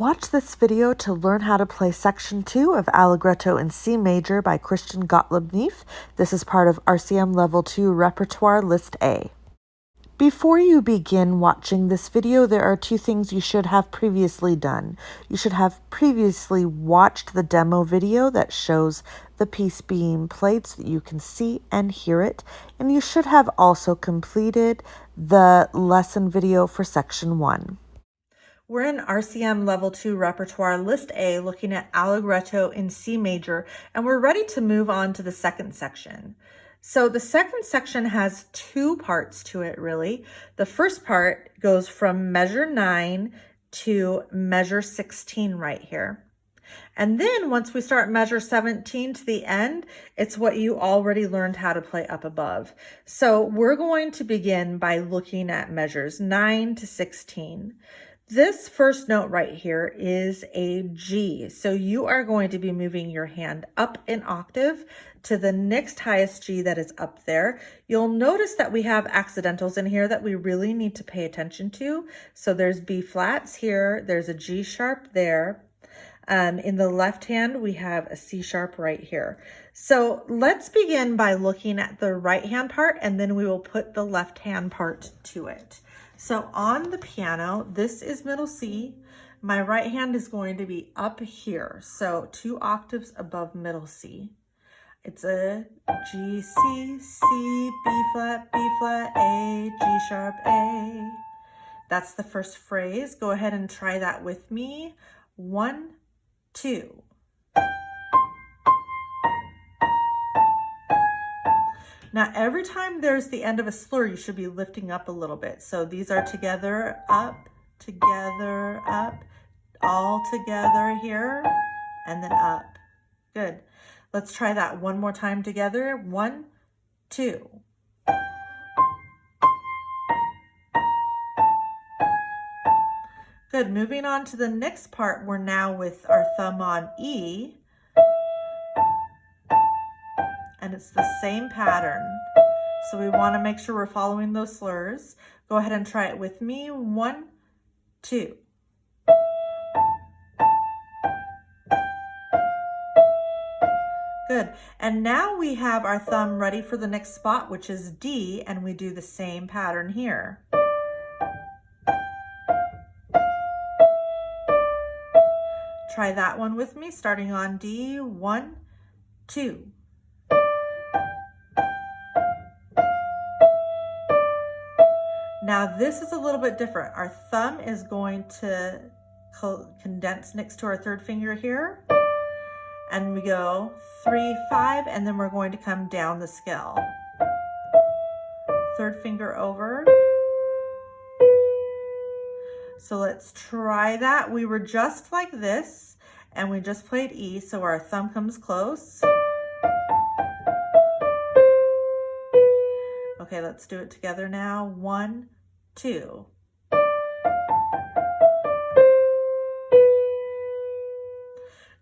Watch this video to learn how to play Section 2 of Allegretto in C major by Christian Gottlob Neefe. This is part of RCM Level 2 Repertoire List A. Before you begin watching this video, there are two things you should have previously done. You should have previously watched the demo video that shows the piece being played so that you can see and hear it. And you should have also completed the lesson video for Section 1. We're in RCM Level 2 Repertoire List A looking at Allegretto in C major, and we're ready to move on to the second section. So the second section has two parts to it, really. The first part goes from measure 9 to measure 16 right here. And then once we start measure 17 to the end, it's what you already learned how to play up above. So we're going to begin by looking at measures 9 to 16. This first note right here is a G. So you are going to be moving your hand up an octave to the next highest G that is up there. You'll notice that we have accidentals in here that we really need to pay attention to. So there's B flats here, there's a G sharp there. In the left hand, we have a C sharp right here. So let's begin by looking at the right hand part, and then we will put the left hand part to it. So on the piano, this is middle C. My right hand is going to be up here, so 2 octaves above middle C. It's a G, C, C, B flat, A, G sharp, A. That's the first phrase. Go ahead and try that with me. 1, 2. Now, every time there's the end of a slur, you should be lifting up a little bit. So these are together, up, all together here, and then up. Good. Let's try that one more time together. 1, 2. Good. Moving on to the next part, we're now with our thumb on E. And it's the same pattern. So we want to make sure we're following those slurs. Go ahead and try it with me. 1, 2. Good. And now we have our thumb ready for the next spot, which is D, and we do the same pattern here. Try that one with me, starting on D. 1, 2. Now this is a little bit different. Our thumb is going to condense next to our third finger here. And we go 3, 5, and then we're going to come down the scale. Third finger over. So let's try that. We were just like this, and we just played E, so our thumb comes close. Okay, let's do it together now. 1, 2.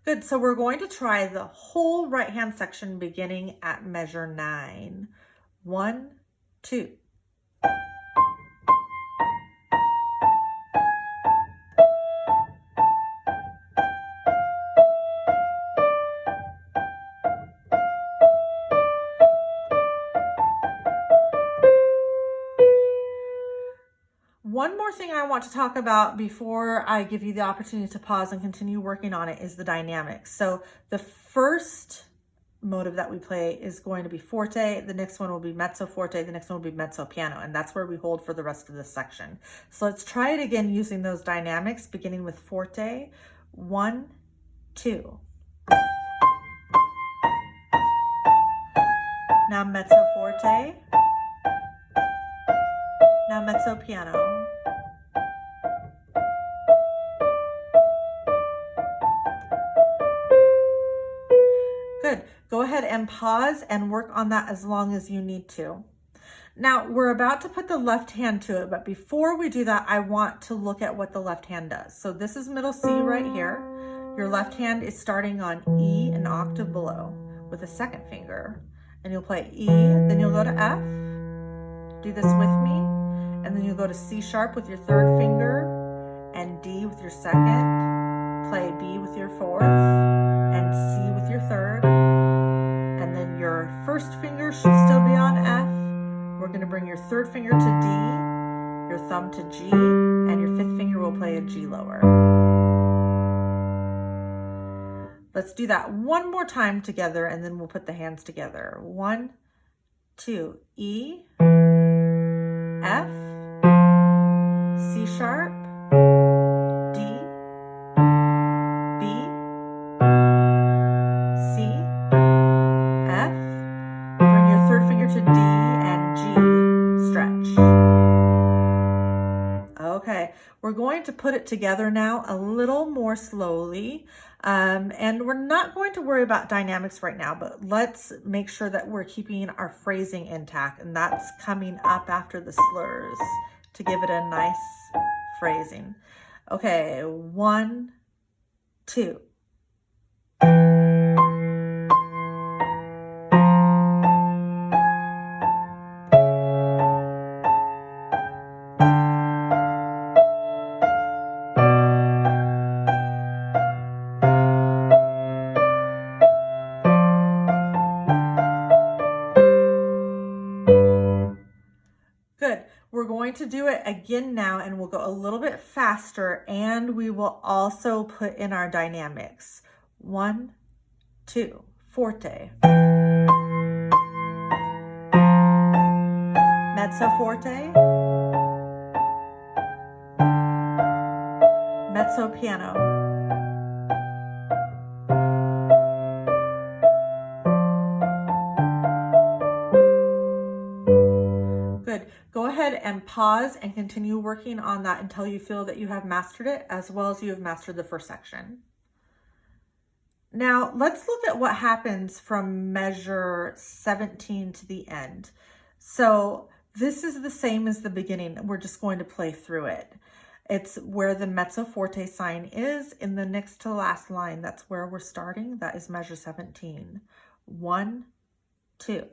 Good, so we're going to try the whole right hand section beginning at measure 9. 1, 2. One more thing I want to talk about before I give you the opportunity to pause and continue working on it is the dynamics. So the first motive that we play is going to be forte, the next one will be mezzo forte, the next one will be mezzo piano, and that's where we hold for the rest of this section. So let's try it again using those dynamics, beginning with forte. 1, 2. Now mezzo forte. Now mezzo piano. Good. Go ahead and pause and work on that as long as you need to. Now we're about to put the left hand to it, but before we do that, I want to look at what the left hand does. So this is middle C right here. Your left hand is starting on E, an octave below, with a second finger. And you'll play E, then you'll go to F. Do this with me. And then you'll go to C sharp with your third finger, and D with your second, fourth, and C with your third. And then your first finger should still be on F. We're going to bring your third finger to D, your thumb to G, and your fifth finger will play a G lower. Let's do that one more time together, and then we'll put the hands together. 1, 2, E, F, C sharp, D, B, C, F. Bring your third finger to D and G, stretch. Okay, we're going to put it together now a little more slowly. And we're not going to worry about dynamics right now, but let's make sure that we're keeping our phrasing intact, and that's coming up after the slurs to give it a nice phrasing. Okay, 1, 2. Good. We're going to do it again now, and we'll go a little bit faster, and we will also put in our dynamics. 1, 2, forte. Mezzo forte. Mezzo piano. Good. Go ahead and pause and continue working on that until you feel that you have mastered it, as well as you have mastered the first section. Now, let's look at what happens from measure 17 to the end. So this is the same as the beginning. We're just going to play through it. It's where the mezzo forte sign is in the next to last line. That's where we're starting. That is measure 17. 1, 2.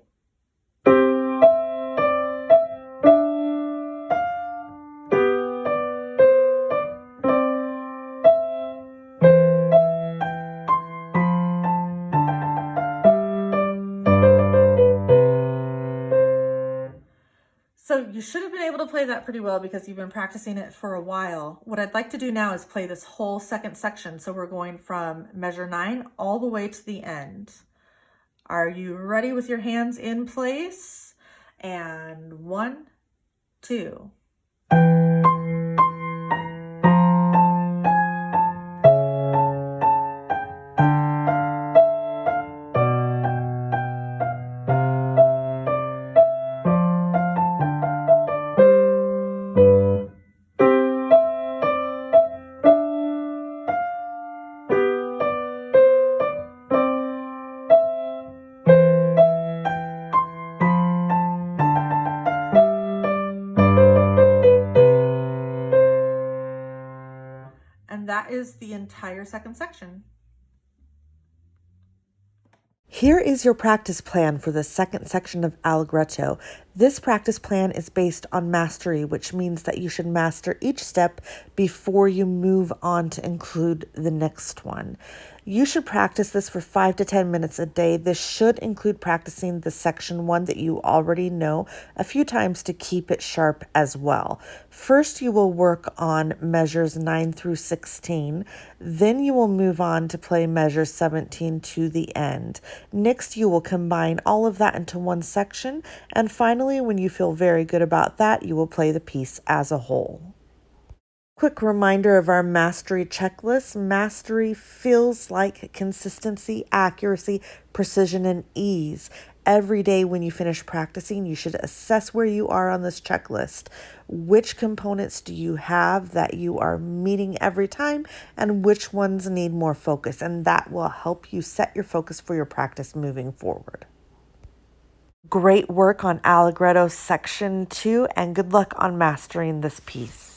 So you should have been able to play that pretty well because you've been practicing it for a while. What I'd like to do now is play this whole second section. So we're going from measure 9 all the way to the end. Are you ready with your hands in place? And 1, 2. And that is the entire second section. Here is your practice plan for the second section of Allegretto. This practice plan is based on mastery, which means that you should master each step before you move on to include the next one. You should practice this for 5 to 10 minutes a day. This should include practicing the section 1 that you already know a few times to keep it sharp as well. First, you will work on measures 9 through 16. Then you will move on to play measure 17 to the end. Next, you will combine all of that into one section. And finally, when you feel very good about that, you will play the piece as a whole. Quick reminder of our mastery checklist. Mastery feels like consistency, accuracy, precision, and ease. Every day when you finish practicing, you should assess where you are on this checklist. Which components do you have that you are meeting every time, and which ones need more focus? And that will help you set your focus for your practice moving forward. Great work on Allegretto section 2, and good luck on mastering this piece.